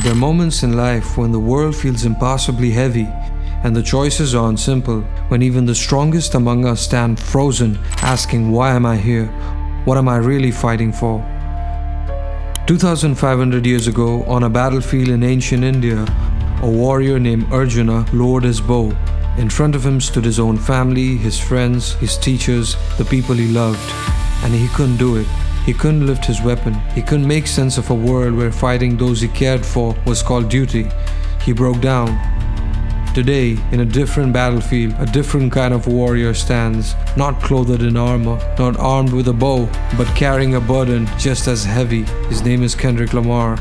There are moments in life when the world feels impossibly heavy and the choices aren't simple, when even the strongest among us stand frozen, asking, why am I here? What am I really fighting for? 2,500 years ago, on a battlefield in ancient India, a warrior named Arjuna lowered his bow. In front of him stood his own family, his friends, his teachers, the people he loved. And he couldn't do it. He couldn't lift his weapon. He couldn't make sense of a world where fighting those he cared for was called duty. He broke down. Today, in a different battlefield, a different kind of warrior stands, not clothed in armor, not armed with a bow, but carrying a burden just as heavy. His name is Kendrick Lamar.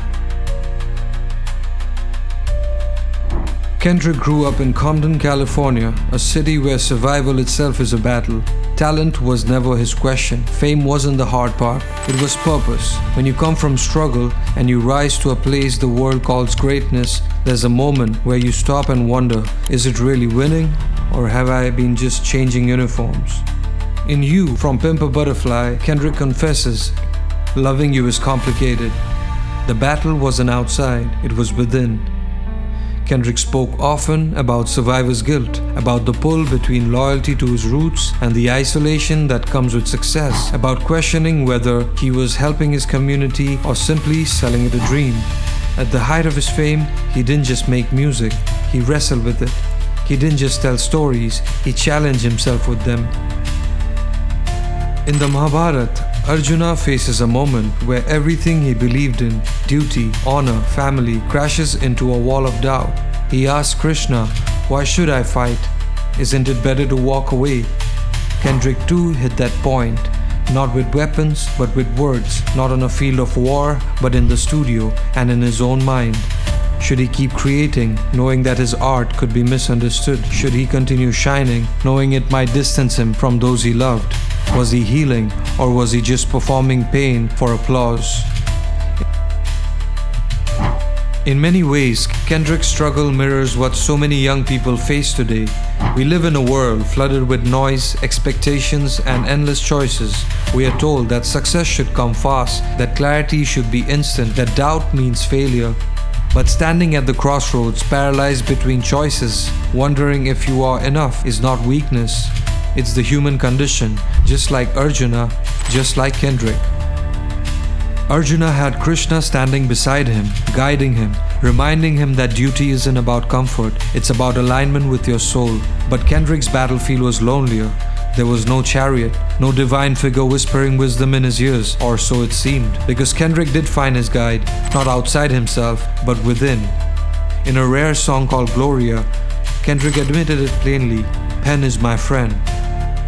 Kendrick grew up in Compton, California, a city where survival itself is a battle. Talent was never his question. Fame wasn't the hard part. It was purpose. When you come from struggle and you rise to a place the world calls greatness, there's a moment where you stop and wonder, is it really winning? Or have I been just changing uniforms? In You, from Pimp a Butterfly, Kendrick confesses, loving you is complicated. The battle wasn't outside, it was within. Kendrick spoke often about survivor's guilt, about the pull between loyalty to his roots and the isolation that comes with success, about questioning whether he was helping his community or simply selling it a dream. At the height of his fame, he didn't just make music, he wrestled with it. He didn't just tell stories, he challenged himself with them. In the Mahabharata, Arjuna faces a moment where everything he believed in, duty, honor, family, crashes into a wall of doubt. He asks Krishna, why should I fight? Isn't it better to walk away? Kendrick too hit that point, not with weapons but with words, not on a field of war but in the studio and in his own mind. Should he keep creating, knowing that his art could be misunderstood? Should he continue shining, knowing it might distance him from those he loved? Was he healing, or was he just performing pain for applause? In many ways, Kendrick's struggle mirrors what so many young people face today. We live in a world flooded with noise, expectations, and endless choices. We are told that success should come fast, that clarity should be instant, that doubt means failure. But standing at the crossroads, paralyzed between choices, wondering if you are enough, is not weakness. It's the human condition, just like Arjuna, just like Kendrick. Arjuna had Krishna standing beside him, guiding him, reminding him that duty isn't about comfort, it's about alignment with your soul. But Kendrick's battlefield was lonelier. There was no chariot, no divine figure whispering wisdom in his ears, or so it seemed, because Kendrick did find his guide, not outside himself, but within. In a rare song called Gloria, Kendrick admitted it plainly, pen is my friend.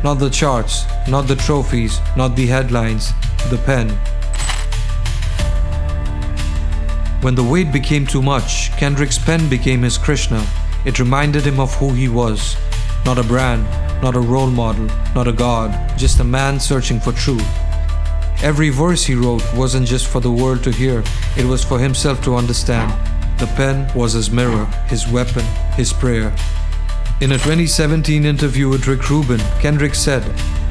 Not the charts, not the trophies, not the headlines, the pen. When the weight became too much, Kendrick's pen became his Krishna. It reminded him of who he was. Not a brand, not a role model, not a god, just a man searching for truth. Every verse he wrote wasn't just for the world to hear, it was for himself to understand. The pen was his mirror, his weapon, his prayer. In a 2017 interview with Rick Rubin, Kendrick said,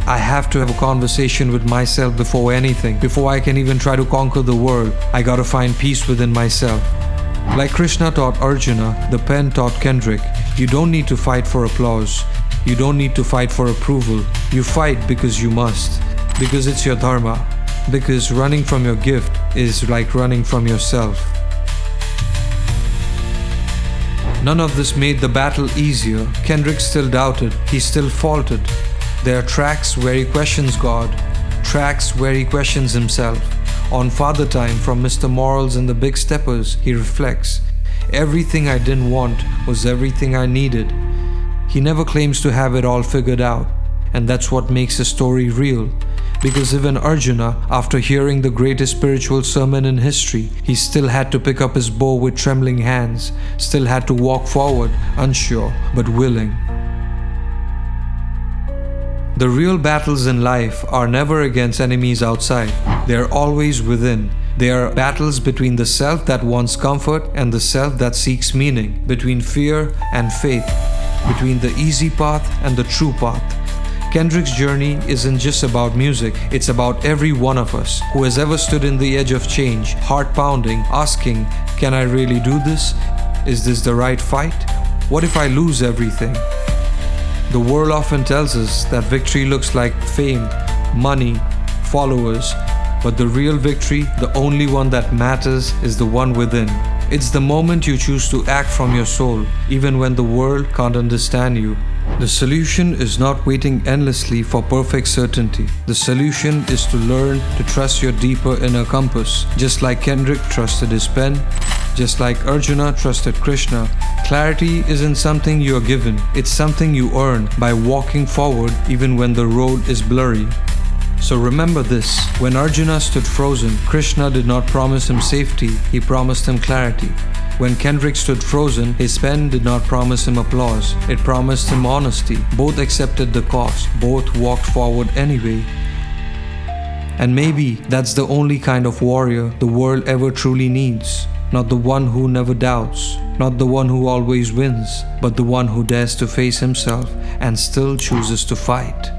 I have to have a conversation with myself before anything. Before I can even try to conquer the world, I gotta find peace within myself. Like Krishna taught Arjuna, the pen taught Kendrick, you don't need to fight for applause. You don't need to fight for approval. You fight because you must. Because it's your dharma. Because running from your gift is like running from yourself. None of this made the battle easier. Kendrick still doubted. He still faltered. There are tracks where he questions God. Tracks where he questions himself. On Father Time from Mr. Morals and the Big Steppers, he reflects, everything I didn't want was everything I needed. He never claims to have it all figured out. And that's what makes his story real. Because even Arjuna, after hearing the greatest spiritual sermon in history, he still had to pick up his bow with trembling hands, still had to walk forward, unsure but willing. The real battles in life are never against enemies outside, they are always within. They are battles between the self that wants comfort and the self that seeks meaning, between fear and faith, between the easy path and the true path. Kendrick's journey isn't just about music, it's about every one of us who has ever stood in the edge of change, heart pounding, asking, can I really do this? Is this the right fight? What if I lose everything? The world often tells us that victory looks like fame, money, followers, but the real victory, the only one that matters, is the one within. It's the moment you choose to act from your soul, even when the world can't understand you. The solution is not waiting endlessly for perfect certainty. The solution is to learn to trust your deeper inner compass. Just like Kendrick trusted his pen, just like Arjuna trusted Krishna, clarity isn't something you are given, it's something you earn by walking forward even when the road is blurry. So remember this, when Arjuna stood frozen, Krishna did not promise him safety, he promised him clarity. When Kendrick stood frozen, his pen did not promise him applause, it promised him honesty. Both accepted the cost, both walked forward anyway. And maybe that's the only kind of warrior the world ever truly needs. Not the one who never doubts, not the one who always wins, but the one who dares to face himself and still chooses to fight.